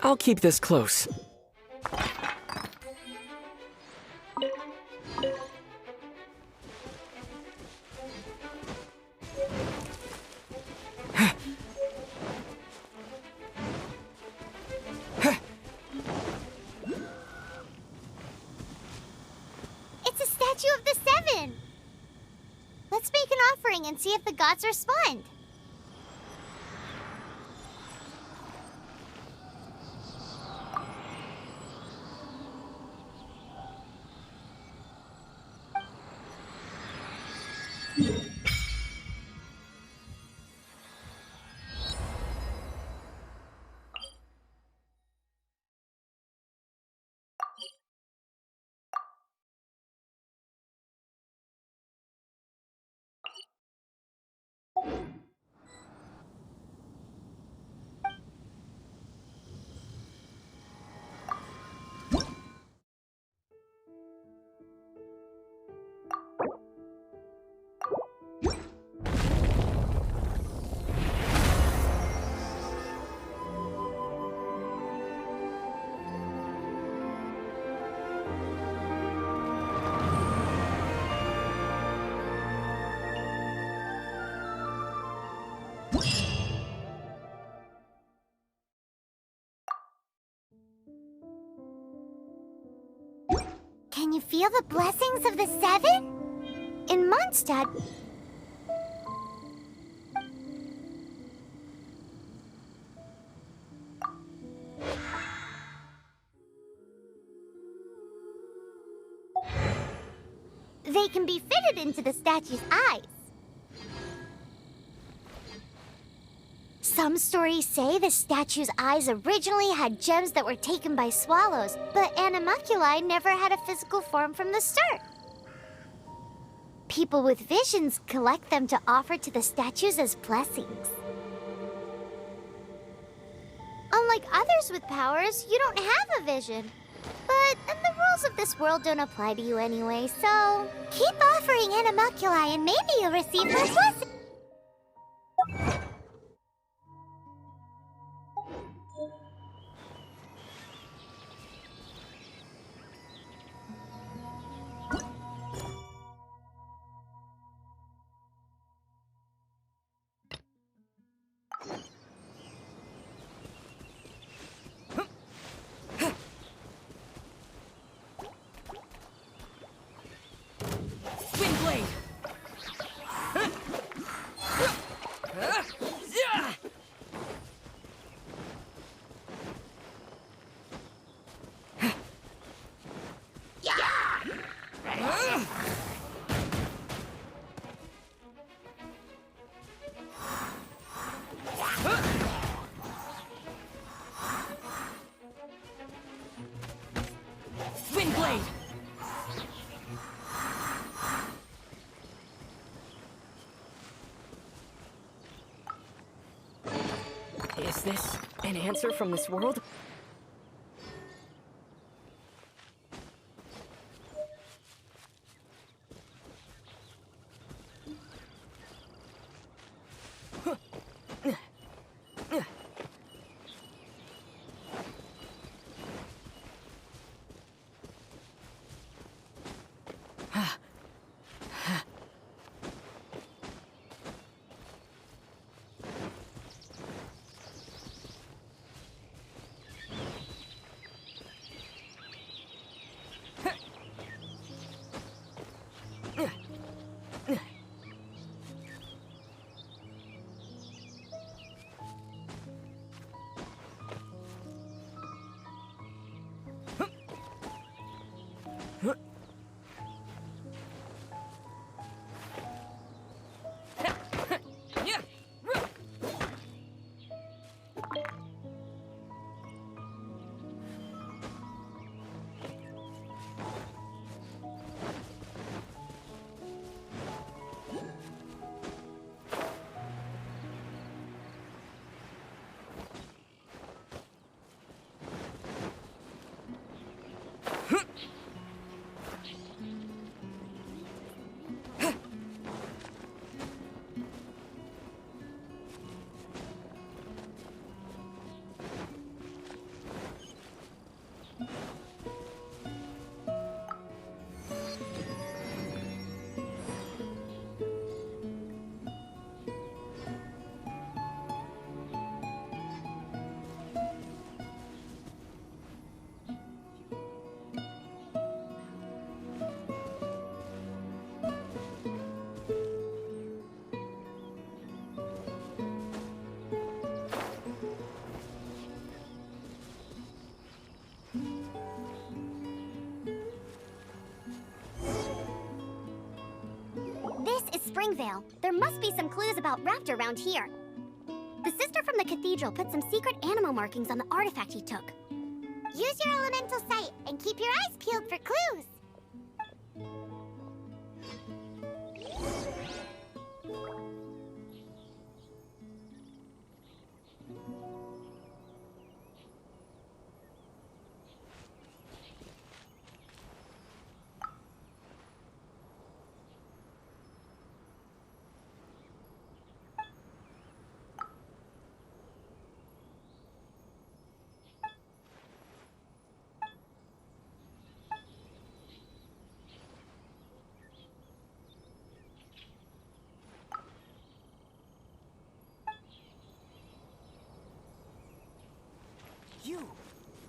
I'll keep this close. It's a statue of the Seven! Let's make an offering and see if the gods respond. Can you feel the blessings of the Seven? In Mondstadt... they can be fitted into the statue's eyes. Some stories say the statue's eyes originally had gems that were taken by swallows, but animalculi never had a physical form from the start. People with visions collect them to offer to the statues as blessings. Unlike others with powers, you don't have a vision. But the rules of this world don't apply to you anyway, so... Keep offering animalculi and maybe you'll receive her blessing. Is this an answer from this world? Springvale. There must be some clues about Raptor around here. The sister from the cathedral put some secret animal markings on the artifact he took. Use your elemental sight and keep your eyes peeled for clues.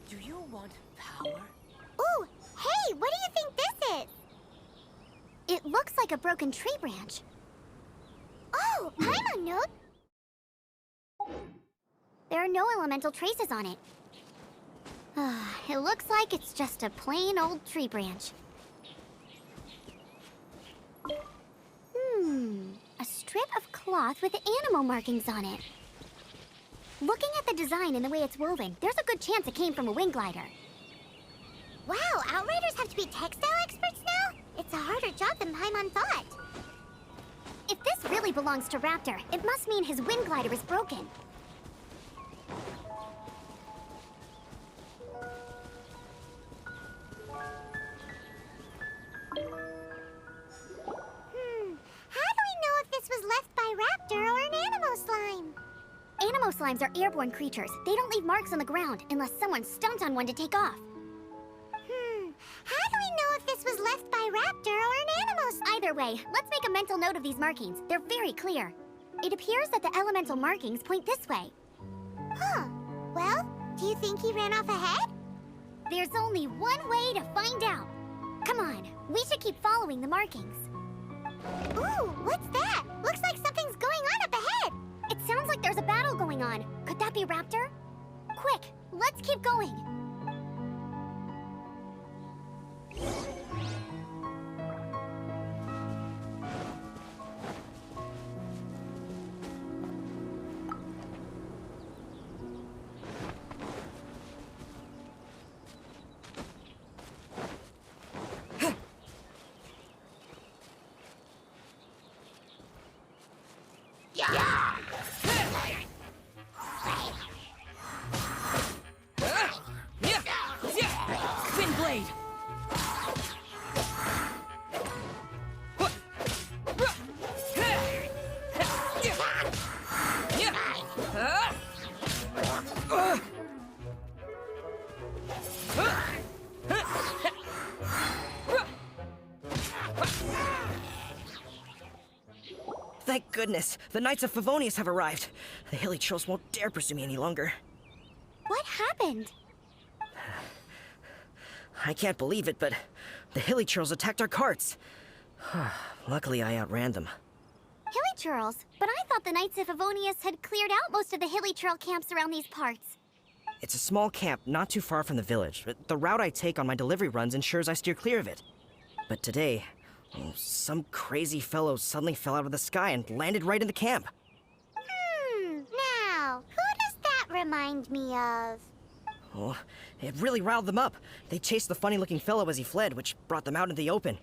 Do you want power? Ooh, hey, what do you think this is? It looks like a broken tree branch. Oh, Paimon note. There are no elemental traces on it. It looks like it's just a plain old tree branch. A strip of cloth with animal markings on it. Looking at the design and the way it's woven, there's a good chance it came from a wing glider. Wow, Outriders have to be textile experts now? It's a harder job than Paimon thought. If this really belongs to Raptor, it must mean his wind glider is broken. How do we know if this was left by Raptor or an Animo slime? Animo slimes are airborne creatures. They don't leave marks on the ground unless someone stomped on one to take off. How do we know if this was left by Raptor or an Animo? Either way, let's make a mental note of these markings. They're very clear. It appears that the elemental markings point this way. Huh. Well, do you think he ran off ahead? There's only one way to find out. Come on, we should keep following the markings. Ooh, what's that? Looks like something's going on up ahead. It sounds like there's a battle going on. Could that be Raptor? Quick, let's keep going. Twin blade. Thank goodness, the Knights of Favonius have arrived. The hilly trolls won't dare pursue me any longer. What happened? I can't believe it, but the hilly trolls attacked our carts. Luckily, I outran them. Hilly churls? But I thought the Knights of Favonius had cleared out most of the hilly churl camps around these parts. It's a small camp not too far from the village, but the route I take on my delivery runs ensures I steer clear of it. But today, some crazy fellow suddenly fell out of the sky and landed right in the camp. Now, who does that remind me of? Oh, it really riled them up. They chased the funny-looking fellow as he fled, which brought them out into the open.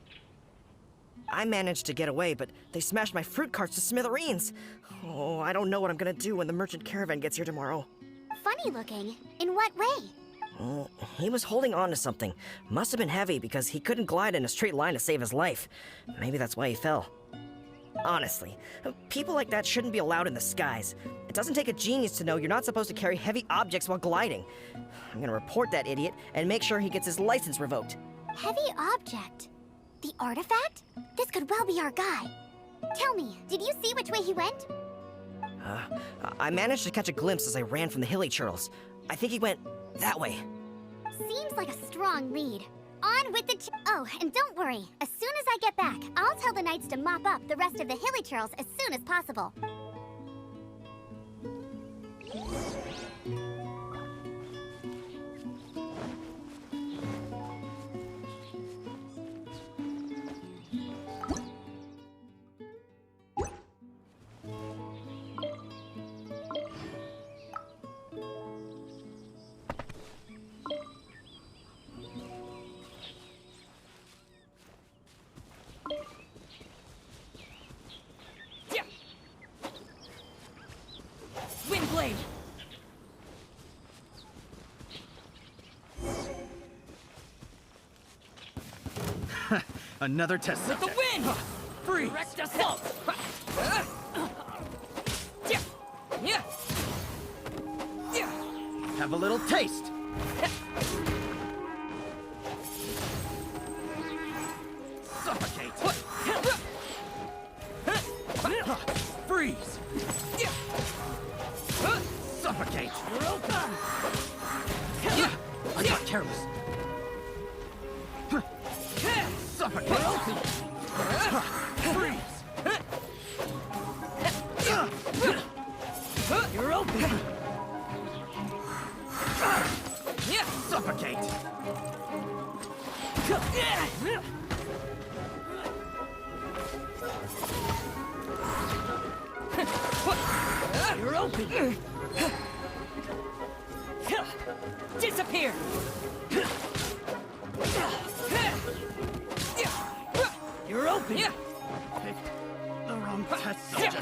I managed to get away, but they smashed my fruit carts to smithereens. Oh, I don't know what I'm gonna do when the merchant caravan gets here tomorrow. Funny looking? In what way? Oh, he was holding on to something. Must have been heavy because he couldn't glide in a straight line to save his life. Maybe that's why he fell. Honestly, people like that shouldn't be allowed in the skies. It doesn't take a genius to know you're not supposed to carry heavy objects while gliding. I'm gonna report that idiot and make sure he gets his license revoked. Heavy object? The artifact? This could well be our guy. Tell me, did you see which way he went? I managed to catch a glimpse as I ran from the hilly churls. I think he went that way. Seems like a strong lead. On with the Oh, and don't worry. As soon as I get back, I'll tell the knights to mop up the rest of the hilly churls as soon as possible. Wind blade. Another test With the subject. wind. Freeze! Direct assault. Have a little taste. Suffocate. Freeze! Suffocate. I got careless. Suffocate. Freeze! You're open. Suffocate. You're open. Disappear. You're open. The wrong test subject.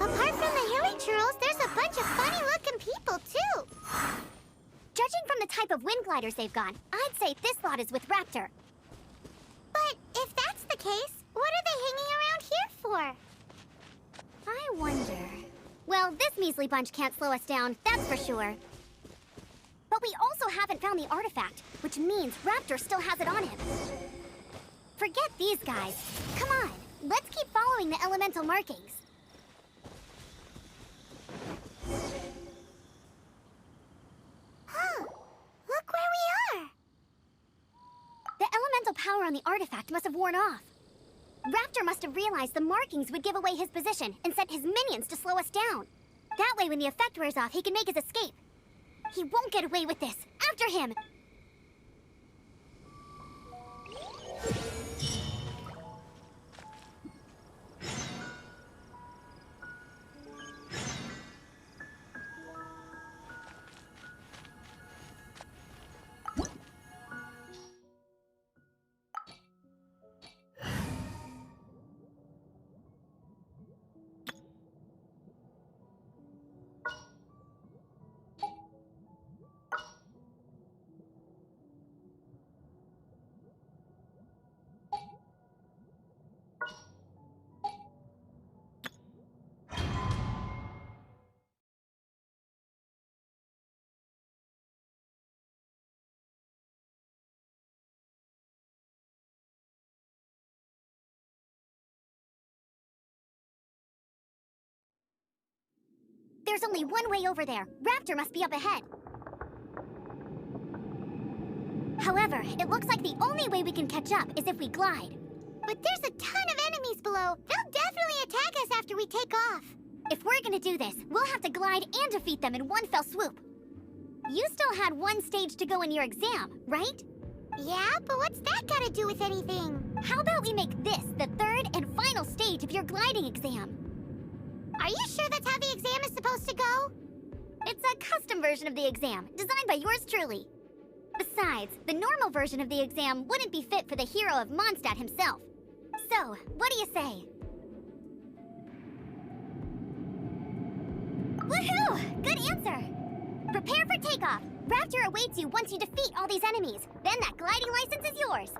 Apart from the hilly churls, there's a bunch of funny-looking people, too. Judging from the type of wind gliders they've got, I'd say this lot is with Raptor. But if that's the case, what are they hanging around here for? I wonder... Well, this measly bunch can't slow us down, that's for sure. But we also haven't found the artifact, which means Raptor still has it on him. Forget these guys. Come on, let's keep following the elemental markings. Huh, look where we are. The elemental power on the artifact must have worn off. Raptor must have realized the markings would give away his position and sent his minions to slow us down. That way, when the effect wears off, he can make his escape. He won't get away with this. After him! There's only one way over there. Raptor must be up ahead. However, it looks like the only way we can catch up is if we glide. But there's a ton of enemies below. They'll definitely attack us after we take off. If we're gonna do this, we'll have to glide and defeat them in one fell swoop. You still had one stage to go in your exam, right? Yeah, but what's that gotta do with anything? How about we make this the third and final stage of your gliding exam? Are you sure that's how the exam is supposed to go? It's a custom version of the exam, designed by yours truly. Besides, the normal version of the exam wouldn't be fit for the hero of Mondstadt himself. So, what do you say? Woohoo! Good answer! Prepare for takeoff. Raptor awaits you once you defeat all these enemies. Then that gliding license is yours.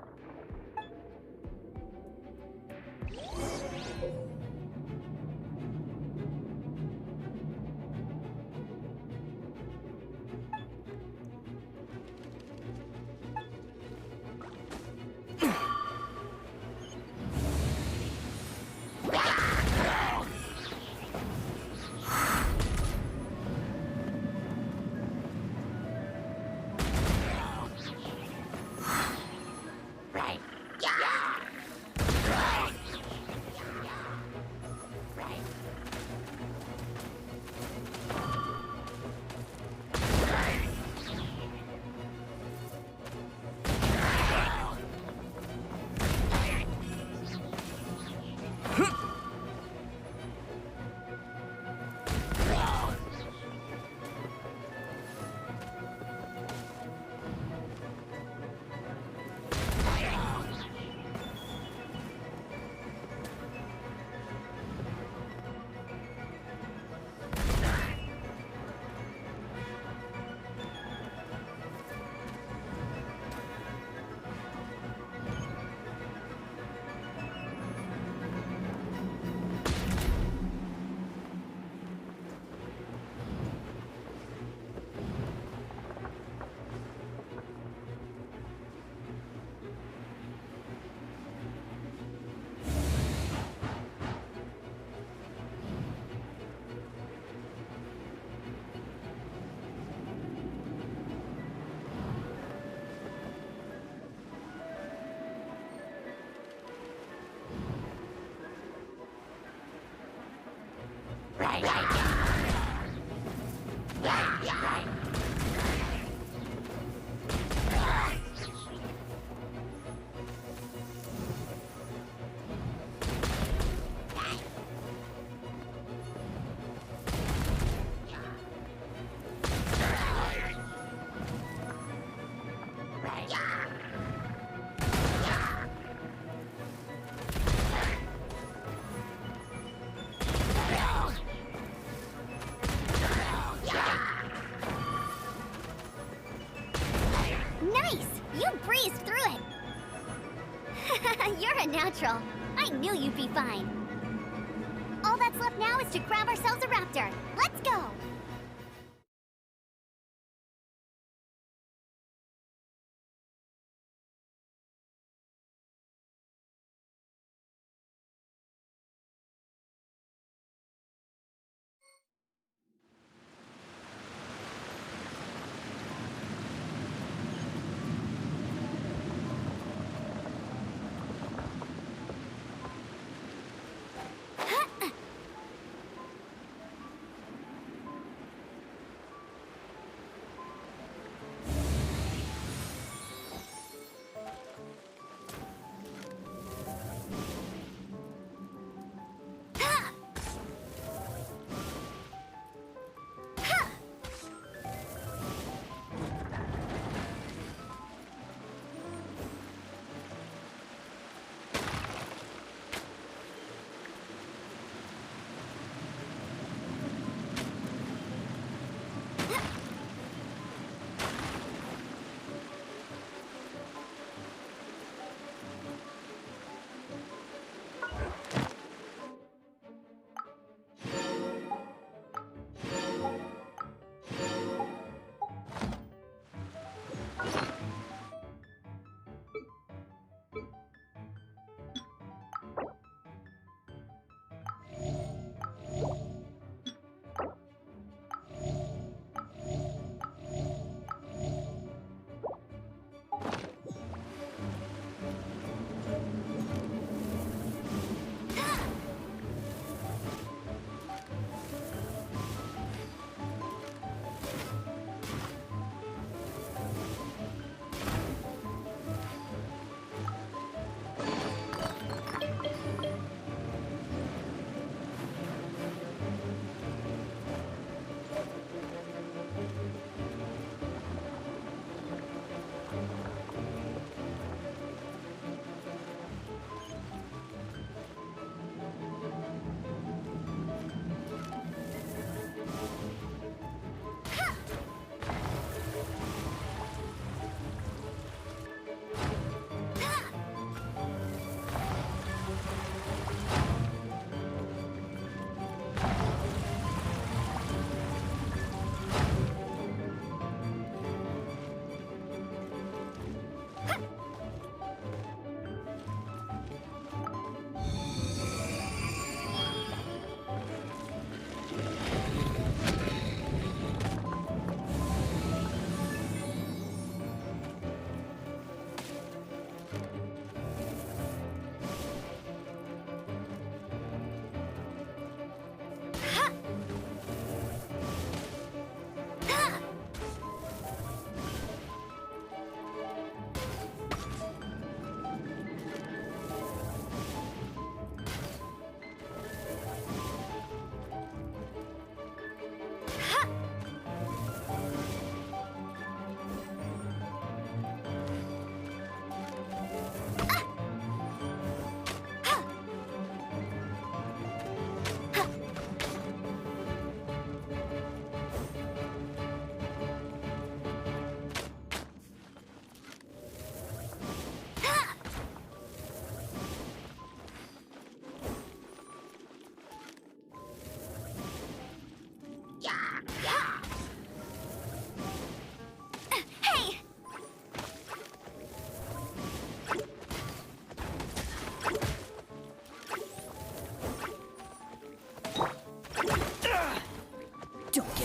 natural. I knew you'd be fine. All that's left now is to grab ourselves a raptor. Let's go!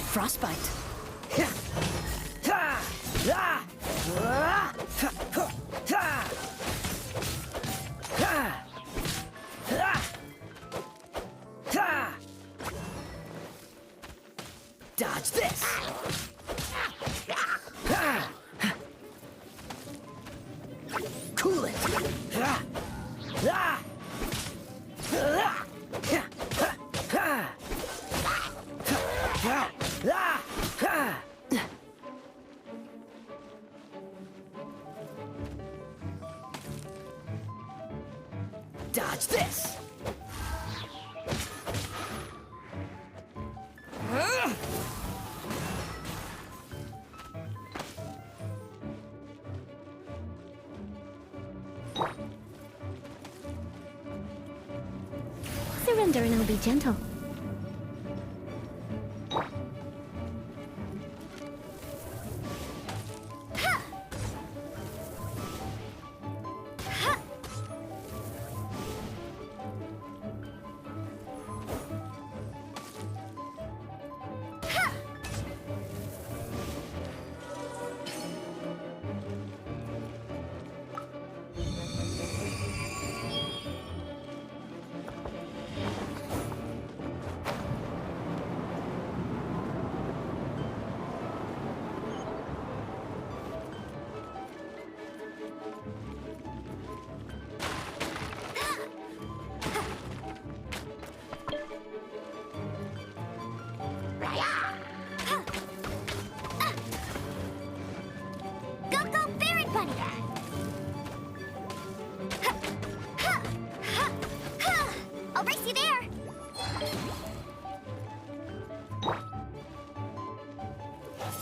Frostbite. Dodge this! Cool it! Dodge this! surrender and I'll be gentle. I'll race you there!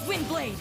Windblade!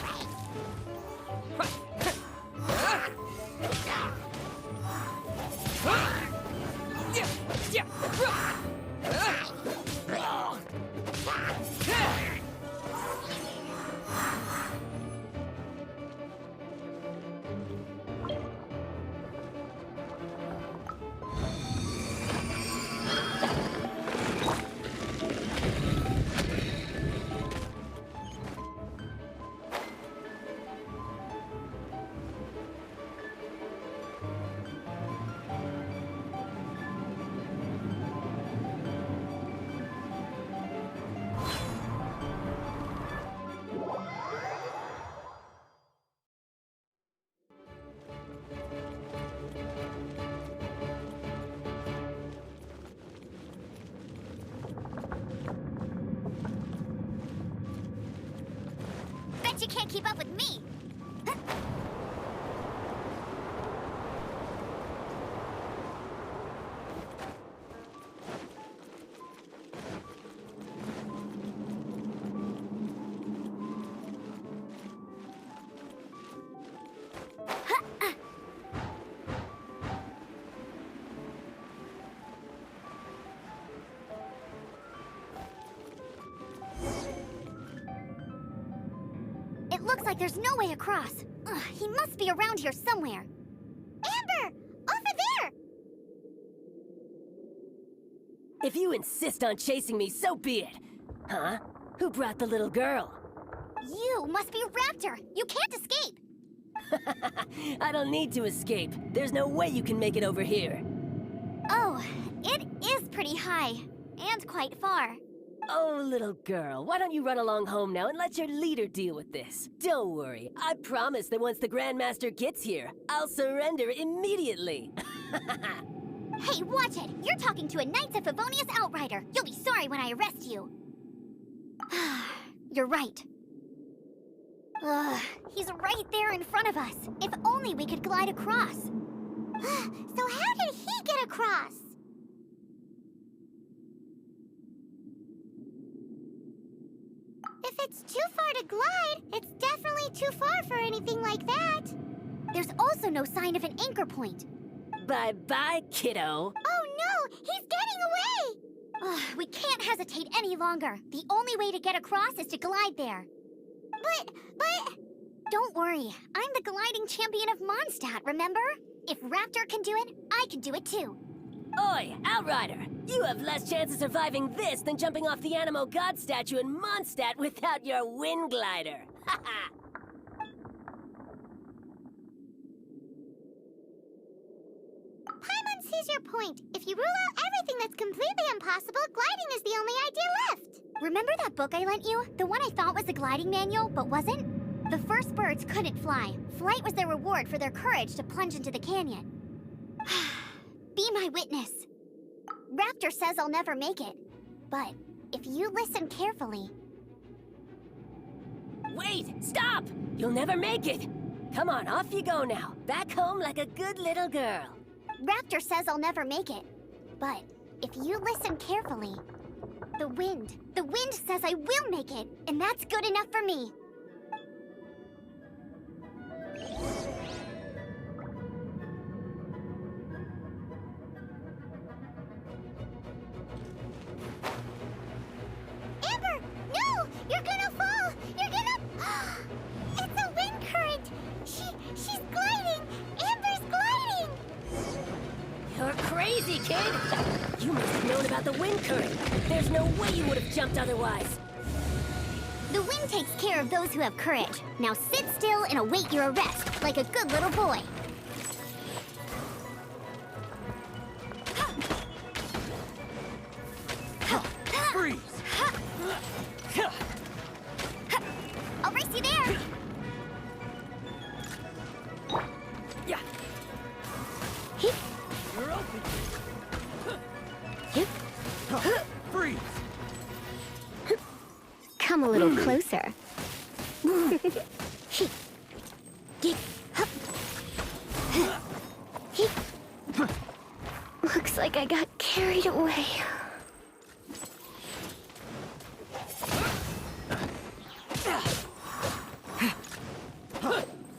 Bet you can't keep up with me! It looks like there's no way across. Ugh, he must be around here somewhere. Amber! Over there! If you insist on chasing me, so be it. Huh? Who brought the little girl? You must be Raptor! You can't escape! I don't need to escape. There's no way you can make it over here. Oh, it is pretty high. And quite far. Oh, little girl, why don't you run along home now and let your leader deal with this? Don't worry, I promise that once the Grandmaster gets here, I'll surrender immediately. Hey, watch it! You're talking to a Knights of Favonius outrider! You'll be sorry when I arrest you! You're right. He's right there in front of us. If only we could glide across. So how did he get across? If it's too far to glide, it's definitely too far for anything like that. There's also no sign of an anchor point. Bye-bye, kiddo. Oh no! He's getting away! We can't hesitate any longer. The only way to get across is to glide there. But... Don't worry. I'm the gliding champion of Mondstadt, remember? If Raptor can do it, I can do it too. Oi, Outrider! You have less chance of surviving this than jumping off the Animo God statue in Mondstadt without your wind glider. Haha! Paimon sees your point. If you rule out everything that's completely impossible, gliding is the only idea left. Remember that book I lent you? The one I thought was the gliding manual, but wasn't? The first birds couldn't fly. Flight was their reward for their courage to plunge into the canyon. Be my witness. Raptor says I'll never make it. But if you listen carefully... Wait! Stop! You'll never make it! Come on, off you go now. Back home like a good little girl. Raptor says I'll never make it. But if you listen carefully... The wind says I will make it, and that's good enough for me. You're gonna fall! You're gonna... It's a wind current! She's gliding! Amber's gliding! You're crazy, kid! You must have known about the wind current. There's no way you would have jumped otherwise. The wind takes care of those who have courage. Now sit still and await your arrest, like a good little boy. Freeze! I'll race you there! Yeah. Hip, You're open. hip. Freeze! Come a little closer. Hip, get, hup. Hip. Looks like I got carried away.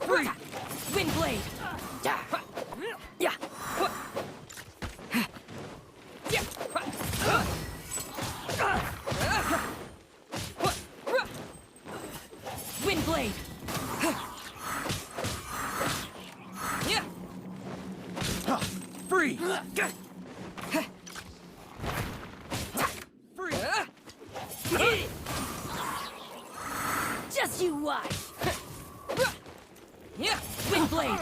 Freeze! Wind blade. Yeah. Yeah. Wind blade. Yeah. Freeze! Freeze! Just you watch. Yeah. Wind blade.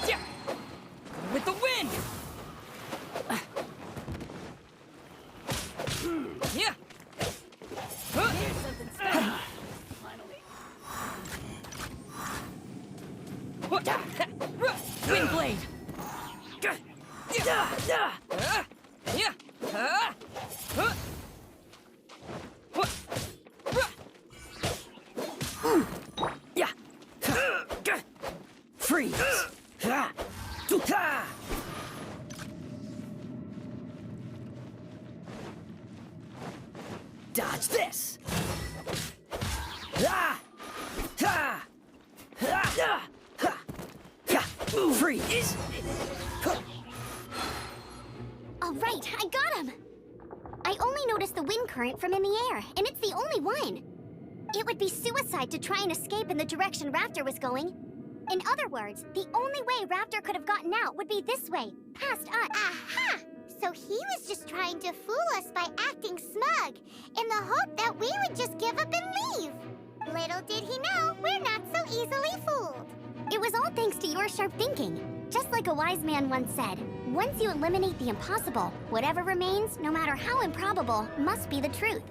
Yeah. With the wind. Yeah. Here's something special. Wind blade. Yeah. Yeah. Freeze. Dodge this. Freeze. All right, I got him. I only noticed the wind current from in the air, and it's the only one. It would be suicide to try and escape in the direction Raptor was going. In other words, the only way Raptor could have gotten out would be this way, past us. Aha! So he was just trying to fool us by acting smug, in the hope that we would just give up and leave. Little did he know, we're not so easily fooled. It was all thanks to your sharp thinking. Just like a wise man once said, once you eliminate the impossible, whatever remains, no matter how improbable, must be the truth.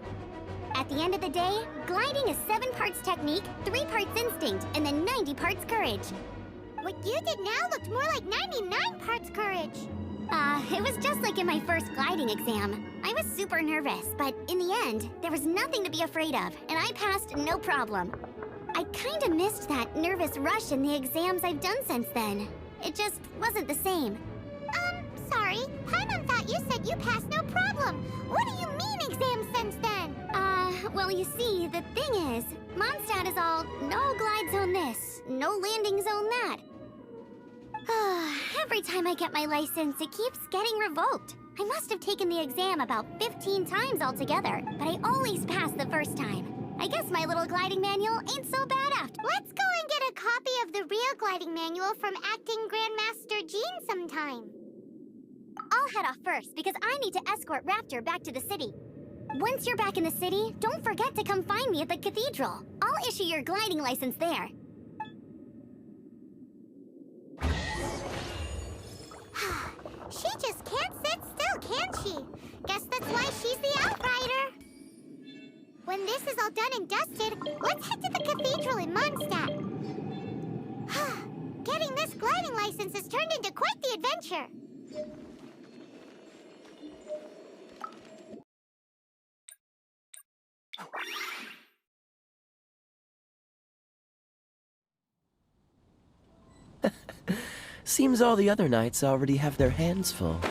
At the end of the day, gliding is 7 parts technique, 3 parts instinct, and then 90 parts courage. What you did now looked more like 99 parts courage. It was just like in my first gliding exam. I was super nervous, but in the end, there was nothing to be afraid of, and I passed no problem. I kinda missed that nervous rush in the exams I've done since then. It just wasn't the same. Sorry, Paimon thought you said you passed no problem. What do you mean exams since then? Well, you see, the thing is, Mondstadt is all no glide zone this, no landing zone that. Every time I get my license, it keeps getting revoked. I must have taken the exam about 15 times altogether, but I always pass the first time. I guess my little gliding manual ain't so bad after. Let's go and get a copy of the real gliding manual from Acting Grandmaster Jean sometime. I'll head off first because I need to escort Raptor back to the city. Once you're back in the city, don't forget to come find me at the cathedral. I'll issue your gliding license there. She just can't sit still, can she? Guess that's why she's the outrider. When this is all done and dusted, let's head to the cathedral in Mondstadt. Getting this gliding license has turned into quite the adventure. Seems all the other knights already have their hands full.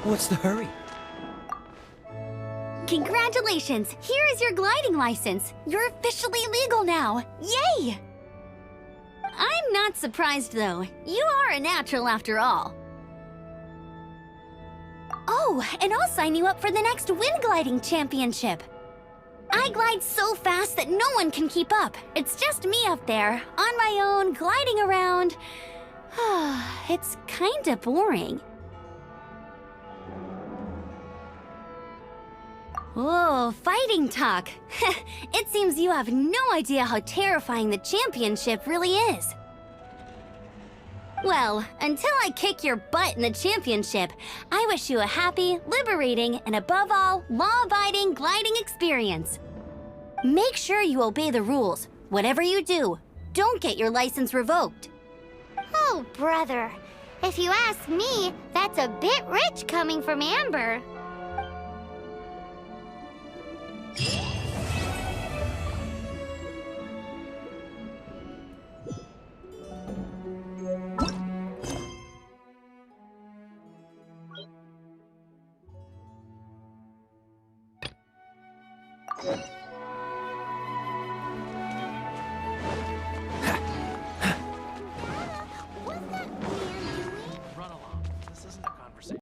What's the hurry? Congratulations! Here is your gliding license. You're officially legal now. Yay! I'm not surprised, though. You are a natural after all. Oh, and I'll sign you up for the next wind gliding championship. I glide so fast that no one can keep up. It's just me up there, on my own, gliding around. It's kinda boring. Oh, fighting talk. It seems you have no idea how terrifying the championship really is. Well, until I kick your butt in the championship, I wish you a happy, liberating, and above all, law-abiding gliding experience. Make sure you obey the rules. Whatever you do, don't get your license revoked. Oh, brother. If you ask me, that's a bit rich coming from Amber.